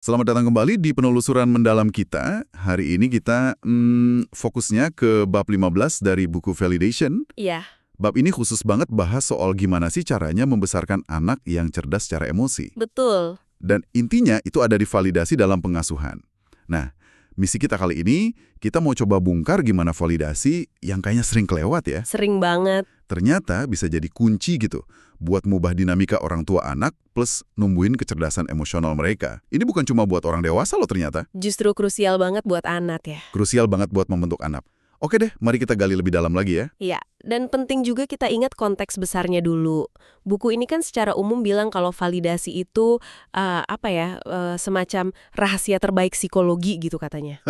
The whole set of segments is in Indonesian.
Selamat datang kembali di penelusuran mendalam kita. Hari ini kita fokusnya ke bab 15 dari buku Validation. Iya, Bab ini khusus banget bahas soal gimana sih caranya membesarkan anak yang cerdas secara emosi. betul. Dan intinya itu ada di validasi dalam pengasuhan. Nah, misi kita kali ini, kita mau coba bongkar gimana validasi yang kayaknya sering kelewat ya. Sering banget. Ternyata bisa jadi kunci gitu buat mengubah dinamika orang tua anak plus numbuhin kecerdasan emosional mereka. Ini bukan cuma buat orang dewasa loh ternyata. Justru krusial banget buat anak ya. Krusial banget buat membentuk anak. Oke deh, mari kita gali lebih dalam lagi ya. Iya, dan penting juga kita ingat konteks besarnya dulu. Buku ini kan secara umum bilang kalau validasi itu semacam rahasia terbaik psikologi gitu katanya.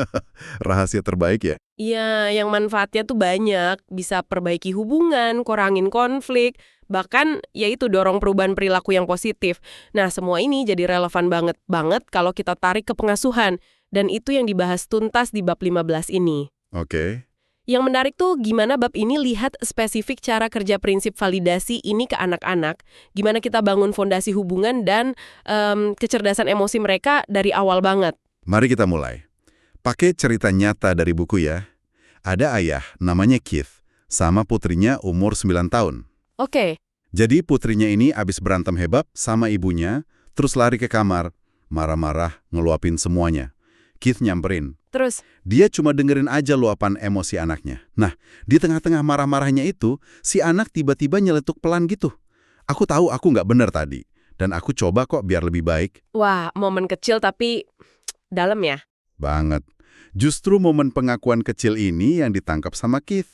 Rahasia terbaik ya. Iya, yang manfaatnya tuh banyak, bisa perbaiki hubungan, kurangin konflik, bahkan yaitu dorong perubahan perilaku yang positif. Nah, semua ini jadi relevan banget kalau kita tarik ke pengasuhan, dan itu yang dibahas tuntas di bab 15 ini. Oke. Yang menarik tuh gimana bab ini lihat spesifik cara kerja prinsip validasi ini ke anak-anak, gimana kita bangun fondasi hubungan dan kecerdasan emosi mereka dari awal banget. Mari kita mulai. Pakai cerita nyata dari buku ya. Ada ayah, namanya Keith, sama putrinya umur 9 tahun. Oke, Jadi putrinya ini abis berantem hebat sama ibunya, terus lari ke kamar, marah-marah, ngeluapin semuanya. Keith nyamperin. terus Dia cuma dengerin aja luapan emosi anaknya. Nah, di tengah-tengah marah-marahnya itu, si anak tiba-tiba nyeletuk pelan gitu. Aku tahu aku nggak bener tadi, dan aku coba kok biar lebih baik. wah, momen kecil tapi dalam ya. Banget. Justru momen pengakuan kecil ini yang ditangkap sama Keith.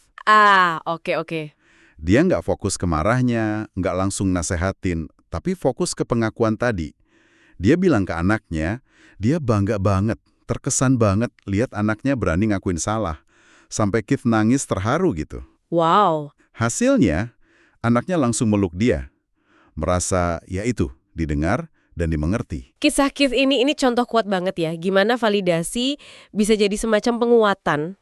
Oke. Dia nggak fokus ke marahnya, nggak langsung nasehatin, tapi fokus ke pengakuan tadi. Dia bilang ke anaknya, dia bangga banget, terkesan banget lihat anaknya berani ngakuin salah. Sampai Keith nangis terharu gitu. Wow, Hasilnya, anaknya langsung meluk dia. Merasa, ya itu, didengar dan dimengerti. kisah Keith ini contoh kuat banget ya. Gimana validasi bisa jadi semacam penguatan,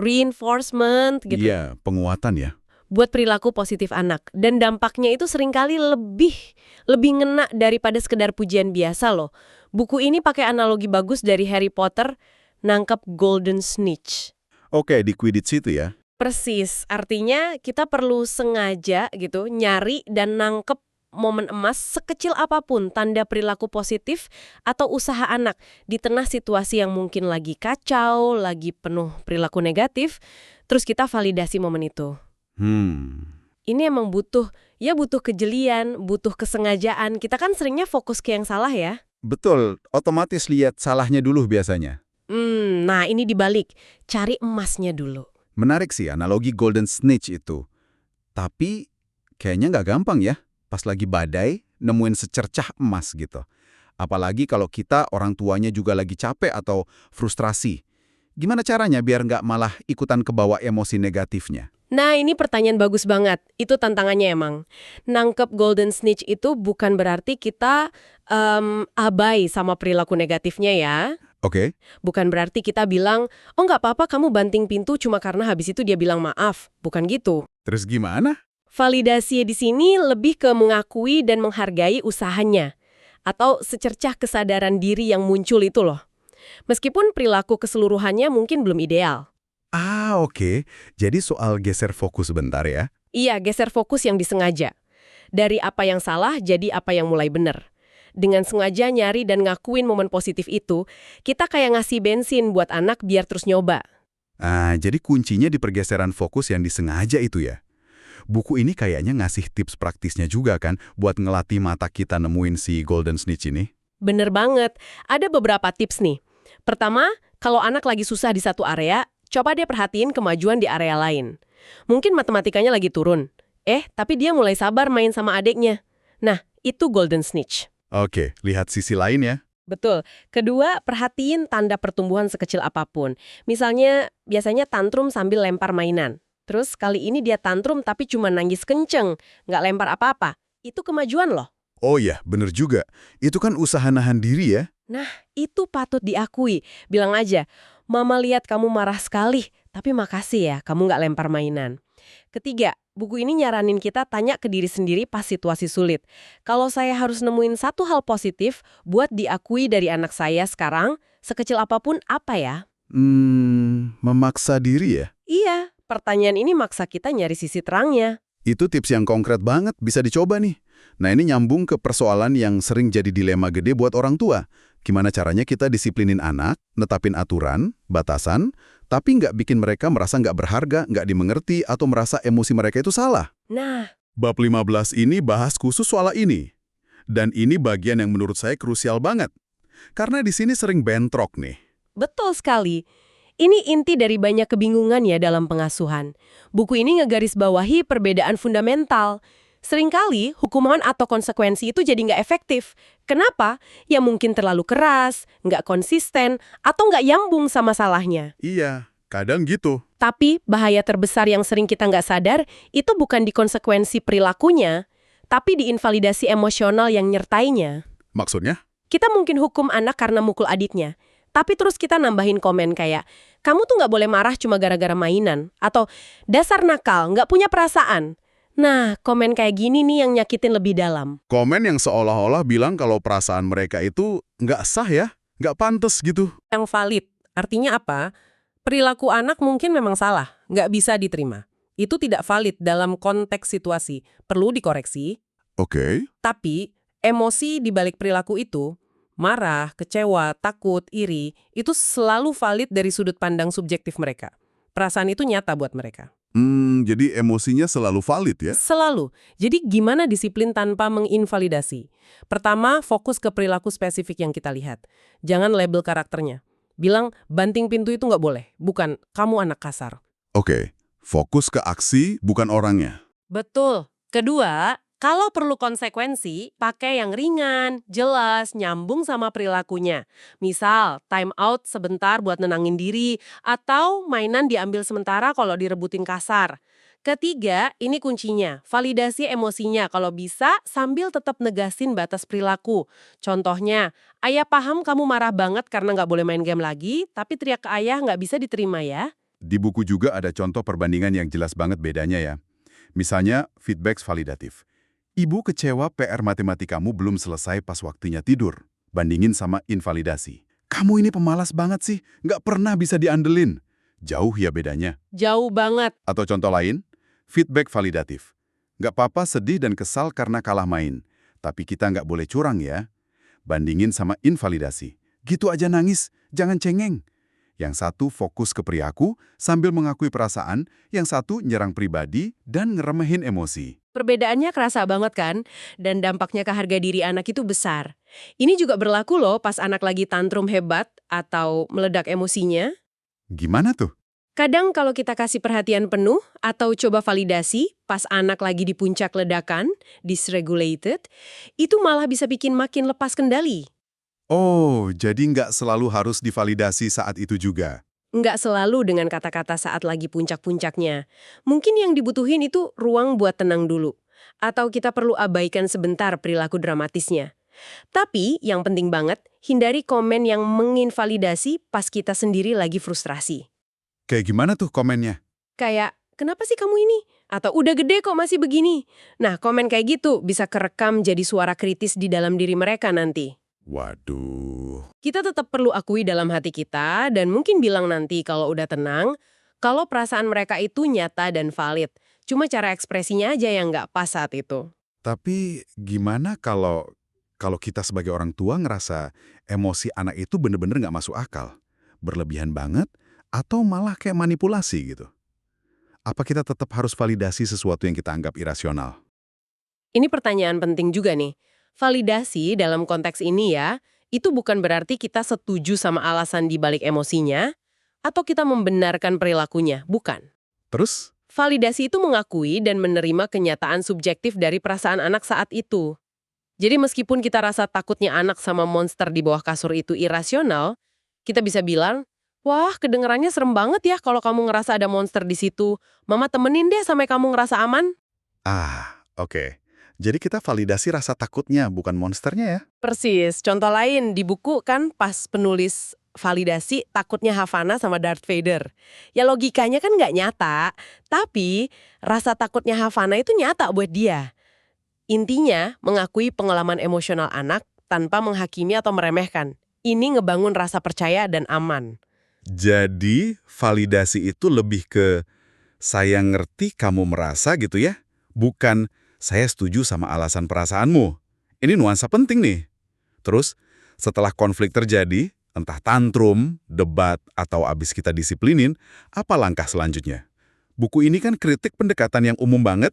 reinforcement gitu. Iya, penguatan ya. Buat perilaku positif anak. Dan dampaknya itu seringkali lebih ngena daripada sekedar pujian biasa loh. Buku ini pakai analogi bagus dari Harry Potter, nangkep Golden Snitch. Oke, di Quidditch itu ya. Persis, artinya kita perlu sengaja gitu nyari dan nangkep momen emas sekecil apapun tanda perilaku positif atau usaha anak di tengah situasi yang mungkin lagi kacau, lagi penuh perilaku negatif, terus kita validasi momen itu. Ini emang butuh kejelian, butuh kesengajaan. Kita kan seringnya fokus ke yang salah ya. Betul, otomatis lihat salahnya dulu biasanya. Nah ini dibalik, cari emasnya dulu. Menarik sih analogi Golden Snitch itu. Tapi kayaknya nggak gampang ya, pas lagi badai, nemuin secercah emas gitu. Apalagi kalau kita orang tuanya juga lagi capek atau frustrasi. Gimana caranya biar nggak malah ikutan kebawa emosi negatifnya? Nah, ini pertanyaan bagus banget. Itu tantangannya emang. Nangkep golden snitch itu bukan berarti kita abai sama perilaku negatifnya ya. Oke, Bukan berarti kita bilang, oh nggak apa-apa kamu banting pintu cuma karena habis itu dia bilang maaf. Bukan gitu. terus gimana? Validasi di sini lebih ke mengakui dan menghargai usahanya. Atau secercah kesadaran diri yang muncul itu loh. Meskipun perilaku keseluruhannya mungkin belum ideal. Oke. Jadi soal geser fokus sebentar ya. Iya, geser fokus yang disengaja. Dari apa yang salah jadi apa yang mulai benar. Dengan sengaja nyari dan ngakuin momen positif itu, kita kayak ngasih bensin buat anak biar terus nyoba. Jadi kuncinya di pergeseran fokus yang disengaja itu ya. Buku ini kayaknya ngasih tips praktisnya juga kan buat ngelatih mata kita nemuin si Golden Snitch ini. Bener banget. Ada beberapa tips nih. Pertama, kalau anak lagi susah di satu area, coba deh perhatiin kemajuan di area lain. Mungkin matematikanya lagi turun. Tapi dia mulai sabar main sama adiknya. Nah, itu golden snitch. Oke, lihat sisi lain ya. Betul. Kedua, perhatiin tanda pertumbuhan sekecil apapun. Misalnya, biasanya tantrum sambil lempar mainan. Terus kali ini dia tantrum tapi cuma nangis kenceng, nggak lempar apa-apa. Itu kemajuan loh. Oh ya, bener juga. Itu kan usaha nahan diri ya. Nah, itu patut diakui. Bilang aja, Mama lihat kamu marah sekali, tapi makasih ya kamu nggak lempar mainan. Ketiga, buku ini nyaranin kita tanya ke diri sendiri pas situasi sulit. Kalau saya harus nemuin satu hal positif buat diakui dari anak saya sekarang, sekecil apapun apa ya? Memaksa diri ya? Iya, pertanyaan ini maksa kita nyari sisi terangnya. Itu tips yang konkret banget, bisa dicoba nih. Nah, ini nyambung ke persoalan yang sering jadi dilema gede buat orang tua. Gimana caranya kita disiplinin anak, netapin aturan, batasan, tapi nggak bikin mereka merasa nggak berharga, nggak dimengerti, atau merasa emosi mereka itu salah. Nah, Bab 15 ini bahas khusus soal ini. Dan ini bagian yang menurut saya krusial banget. Karena di sini sering bentrok nih. betul sekali. Ini inti dari banyak kebingungan ya dalam pengasuhan. Buku ini ngegarisbawahi perbedaan fundamental. Seringkali hukuman atau konsekuensi itu jadi nggak efektif. Kenapa? Ya mungkin terlalu keras, nggak konsisten, atau nggak nyambung sama salahnya. Iya, kadang gitu. Tapi bahaya terbesar yang sering kita nggak sadar itu bukan di konsekuensi perilakunya, tapi di invalidasi emosional yang nyertainya. Maksudnya? Kita mungkin hukum anak karena mukul adiknya, tapi terus kita nambahin komen kayak, kamu tuh nggak boleh marah cuma gara-gara mainan, atau dasar nakal, nggak punya perasaan. Nah, komen kayak gini nih yang nyakitin lebih dalam. Komen yang seolah-olah bilang kalau perasaan mereka itu nggak sah ya, nggak pantas gitu. Yang valid. Artinya apa? Perilaku anak mungkin memang salah, nggak bisa diterima. Itu tidak valid dalam konteks situasi, perlu dikoreksi. Oke. Tapi, emosi di balik perilaku itu, marah, kecewa, takut, iri, itu selalu valid dari sudut pandang subjektif mereka. Perasaan itu nyata buat mereka. Jadi emosinya selalu valid ya? Selalu. Jadi gimana disiplin tanpa menginvalidasi? Pertama, fokus ke perilaku spesifik yang kita lihat. Jangan label karakternya. Bilang, banting pintu itu nggak boleh. Bukan, kamu anak kasar. Oke, fokus ke aksi bukan orangnya. Betul. Kedua, kalau perlu konsekuensi, pakai yang ringan, jelas, nyambung sama perilakunya. Misal, time out sebentar buat nenangin diri, atau mainan diambil sementara kalau direbutin kasar. Ketiga, ini kuncinya, validasi emosinya kalau bisa sambil tetap negasin batas perilaku. Contohnya, ayah paham kamu marah banget karena nggak boleh main game lagi, tapi teriak ke ayah nggak bisa diterima ya. Di buku juga ada contoh perbandingan yang jelas banget bedanya ya. Misalnya, feedback validatif. Ibu kecewa PR matematikamu belum selesai pas waktunya tidur. Bandingin sama invalidasi. Kamu ini pemalas banget sih, nggak pernah bisa diandelin. Jauh ya bedanya. Jauh banget. Atau contoh lain, feedback validatif. Nggak apa-apa sedih dan kesal karena kalah main. Tapi kita nggak boleh curang ya. Bandingin sama invalidasi. Gitu aja nangis, jangan cengeng. Yang satu fokus ke perilaku sambil mengakui perasaan, yang satu nyerang pribadi dan ngeremehin emosi. Perbedaannya kerasa banget kan? Dan dampaknya ke harga diri anak itu besar. Ini juga berlaku loh pas anak lagi tantrum hebat atau meledak emosinya. Gimana tuh? Kadang kalau kita kasih perhatian penuh atau coba validasi pas anak lagi di puncak ledakan, dysregulated, itu malah bisa bikin makin lepas kendali. Oh, jadi nggak selalu harus divalidasi saat itu juga. Nggak selalu dengan kata-kata saat lagi puncak-puncaknya. Mungkin yang dibutuhin itu ruang buat tenang dulu. Atau kita perlu abaikan sebentar perilaku dramatisnya. Tapi yang penting banget, hindari komen yang menginvalidasi pas kita sendiri lagi frustrasi. Kayak gimana tuh komennya? Kayak, kenapa sih kamu ini? Atau udah gede kok masih begini? Nah, komen kayak gitu bisa kerekam jadi suara kritis di dalam diri mereka nanti. Waduh. Kita tetap perlu akui dalam hati kita dan mungkin bilang nanti kalau udah tenang, kalau perasaan mereka itu nyata dan valid. Cuma cara ekspresinya aja yang nggak pas saat itu. Tapi gimana kalau kita sebagai orang tua ngerasa emosi anak itu bener-bener nggak masuk akal? Berlebihan banget atau malah kayak manipulasi gitu? Apa kita tetap harus validasi sesuatu yang kita anggap irasional? Ini pertanyaan penting juga nih. Validasi dalam konteks ini ya, itu bukan berarti kita setuju sama alasan di balik emosinya, atau kita membenarkan perilakunya, bukan. Terus? Validasi itu mengakui dan menerima kenyataan subjektif dari perasaan anak saat itu. Jadi meskipun kita rasa takutnya anak sama monster di bawah kasur itu irasional, kita bisa bilang, wah kedengerannya serem banget ya kalau kamu ngerasa ada monster di situ. Mama temenin deh sampai kamu ngerasa aman. Oke. Jadi kita validasi rasa takutnya, bukan monsternya ya? Persis. Contoh lain di buku kan pas penulis validasi takutnya Havana sama Darth Vader. Ya logikanya kan nggak nyata, tapi rasa takutnya Havana itu nyata buat dia. Intinya, mengakui pengalaman emosional anak tanpa menghakimi atau meremehkan. Ini ngebangun rasa percaya dan aman. Jadi, validasi itu lebih ke saya ngerti kamu merasa gitu ya? Bukan saya setuju sama alasan perasaanmu. Ini nuansa penting nih. Terus, setelah konflik terjadi, entah tantrum, debat, atau abis kita disiplinin, apa langkah selanjutnya? Buku ini kan kritik pendekatan yang umum banget.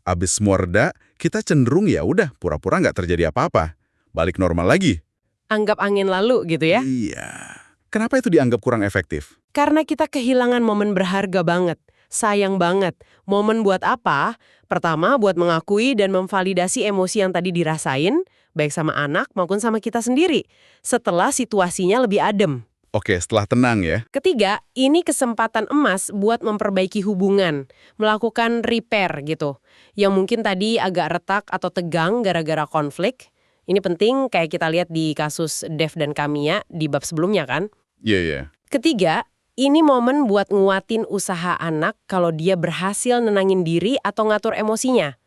Abis semua reda, kita cenderung ya udah pura-pura nggak terjadi apa-apa. Balik normal lagi. Anggap angin lalu gitu ya. Iya. Kenapa itu dianggap kurang efektif? Karena kita kehilangan momen berharga banget. Sayang banget. Momen buat apa? Pertama, buat mengakui dan memvalidasi emosi yang tadi dirasain, baik sama anak maupun sama kita sendiri, setelah situasinya lebih adem. Oke, setelah tenang ya. Ketiga, ini kesempatan emas buat memperbaiki hubungan, melakukan repair gitu. Yang mungkin tadi agak retak atau tegang gara-gara konflik. Ini penting kayak kita lihat di kasus Dev dan Camilla di bab sebelumnya kan. Iya, iya. Ketiga, ini momen buat nguatin usaha anak kalau dia berhasil nenangin diri atau ngatur emosinya.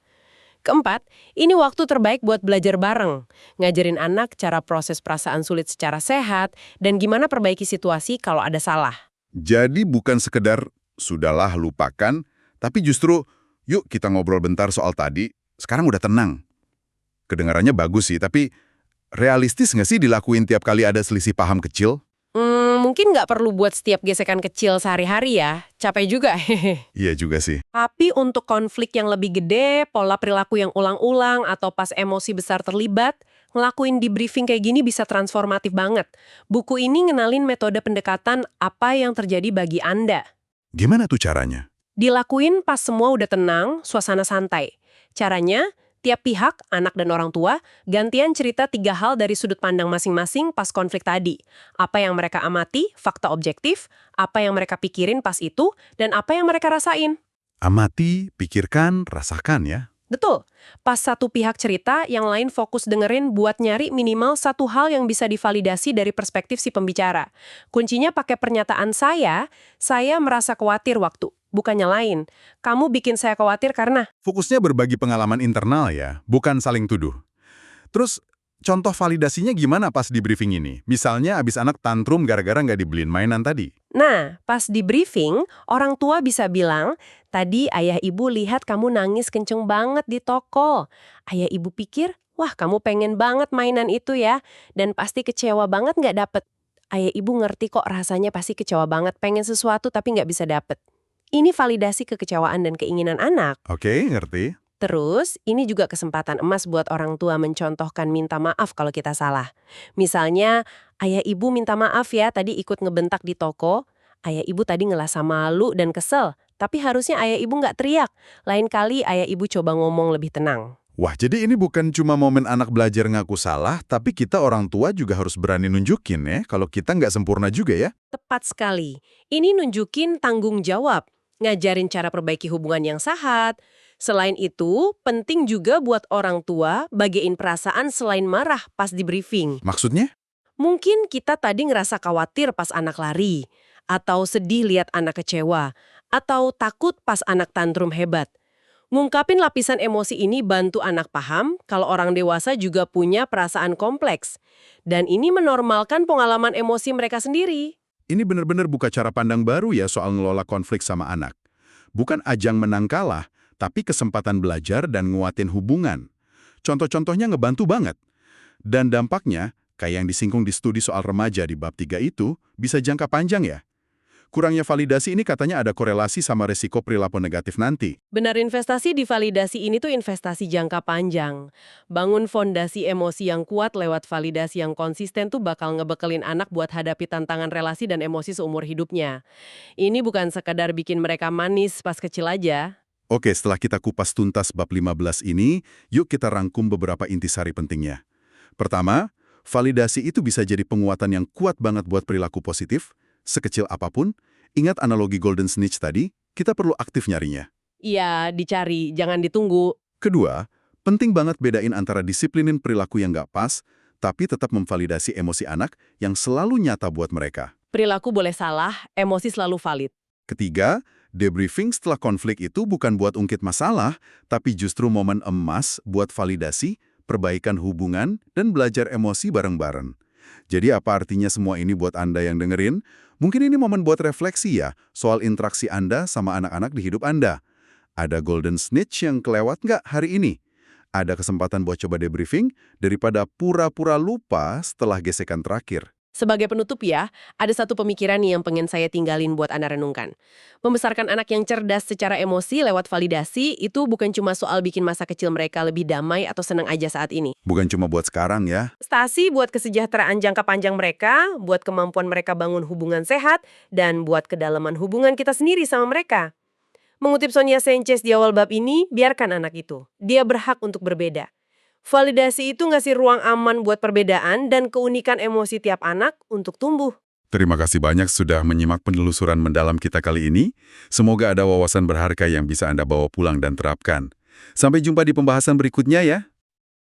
Keempat, ini waktu terbaik buat belajar bareng. Ngajarin anak cara proses perasaan sulit secara sehat dan gimana perbaiki situasi kalau ada salah. Jadi bukan sekedar, sudahlah lupakan, tapi justru, yuk kita ngobrol bentar soal tadi, sekarang udah tenang. Kedengarannya bagus sih, tapi realistis nggak sih dilakuin tiap kali ada selisih paham kecil? Mungkin nggak perlu buat setiap gesekan kecil sehari-hari ya. Capek juga. Iya juga sih. Tapi untuk konflik yang lebih gede, pola perilaku yang ulang-ulang, atau pas emosi besar terlibat, ngelakuin debriefing kayak gini bisa transformatif banget. Buku ini ngenalin metode pendekatan apa yang terjadi bagi Anda. Gimana tuh caranya? Dilakuin pas semua udah tenang, suasana santai. Caranya, tiap pihak, anak dan orang tua, gantian cerita 3 hal dari sudut pandang masing-masing pas konflik tadi. Apa yang mereka amati, fakta objektif, apa yang mereka pikirin pas itu, dan apa yang mereka rasain. Amati, pikirkan, rasakan ya. Betul. Pas satu pihak cerita, yang lain fokus dengerin buat nyari minimal satu hal yang bisa divalidasi dari perspektif si pembicara. Kuncinya pakai pernyataan saya merasa khawatir waktu. Bukannya lain. Kamu bikin saya khawatir karena... Fokusnya berbagi pengalaman internal ya, bukan saling tuduh. Terus, contoh validasinya gimana pas di briefing ini? Misalnya abis anak tantrum gara-gara nggak dibeliin mainan tadi. Nah, pas di briefing, orang tua bisa bilang, tadi ayah ibu lihat kamu nangis kenceng banget di toko. Ayah ibu pikir, wah kamu pengen banget mainan itu ya, dan pasti kecewa banget nggak dapet. Ayah ibu ngerti kok rasanya pasti kecewa banget, pengen sesuatu tapi nggak bisa dapet. Ini validasi kekecewaan dan keinginan anak. Oke, ngerti. Terus, ini juga kesempatan emas buat orang tua mencontohkan minta maaf kalau kita salah. Misalnya, ayah ibu minta maaf ya tadi ikut ngebentak di toko. Ayah ibu tadi ngerasa malu dan kesel. Tapi harusnya ayah ibu nggak teriak. Lain kali ayah ibu coba ngomong lebih tenang. Wah, jadi ini bukan cuma momen anak belajar ngaku salah, tapi kita orang tua juga harus berani nunjukin ya, kalau kita nggak sempurna juga ya. Tepat sekali. Ini nunjukin tanggung jawab. Ngajarin cara perbaiki hubungan yang sehat. Selain itu, penting juga buat orang tua bagiin perasaan selain marah pas di briefing. Maksudnya? Mungkin kita tadi ngerasa khawatir pas anak lari, atau sedih lihat anak kecewa, atau takut pas anak tantrum hebat. Ngungkapin lapisan emosi ini bantu anak paham kalau orang dewasa juga punya perasaan kompleks. Dan ini menormalkan pengalaman emosi mereka sendiri. Ini benar-benar buka cara pandang baru ya soal ngelola konflik sama anak. Bukan ajang menang kalah, tapi kesempatan belajar dan nguatin hubungan. Contoh-contohnya ngebantu banget. Dan dampaknya, kayak yang disinggung di studi soal remaja di bab 3 itu, bisa jangka panjang ya. Kurangnya validasi ini katanya ada korelasi sama resiko perilaku negatif nanti. Benar, investasi di validasi ini tuh investasi jangka panjang. Bangun fondasi emosi yang kuat lewat validasi yang konsisten tuh bakal ngebekelin anak buat hadapi tantangan relasi dan emosi seumur hidupnya. Ini bukan sekadar bikin mereka manis pas kecil aja. Oke, setelah kita kupas tuntas bab 15 ini, yuk kita rangkum beberapa intisari pentingnya. Pertama, validasi itu bisa jadi penguatan yang kuat banget buat perilaku positif. Sekecil apapun, ingat analogi Golden Snitch tadi, kita perlu aktif nyarinya. Iya, dicari, jangan ditunggu. Kedua, penting banget bedain antara disiplinin perilaku yang nggak pas tapi tetap memvalidasi emosi anak yang selalu nyata buat mereka. Perilaku boleh salah, emosi selalu valid. Ketiga, debriefing setelah konflik itu bukan buat ungkit masalah, tapi justru momen emas buat validasi, perbaikan hubungan, dan belajar emosi bareng-bareng. Jadi apa artinya semua ini buat Anda yang dengerin? Mungkin ini momen buat refleksi ya, soal interaksi Anda sama anak-anak di hidup Anda. Ada golden snitch yang kelewat nggak hari ini? Ada kesempatan buat coba debriefing daripada pura-pura lupa setelah gesekan terakhir. Sebagai penutup ya, ada satu pemikiran nih yang pengen saya tinggalin buat Anda renungkan. Membesarkan anak yang cerdas secara emosi lewat validasi itu bukan cuma soal bikin masa kecil mereka lebih damai atau senang aja saat ini. Bukan cuma buat sekarang ya. Stasi buat kesejahteraan jangka panjang mereka, buat kemampuan mereka bangun hubungan sehat, dan buat kedalaman hubungan kita sendiri sama mereka. Mengutip Sonia Sanchez di awal bab ini, biarkan anak itu. Dia berhak untuk berbeda. Validasi itu ngasih ruang aman buat perbedaan dan keunikan emosi tiap anak untuk tumbuh. Terima kasih banyak sudah menyimak penelusuran mendalam kita kali ini. Semoga ada wawasan berharga yang bisa Anda bawa pulang dan terapkan. Sampai jumpa di pembahasan berikutnya ya.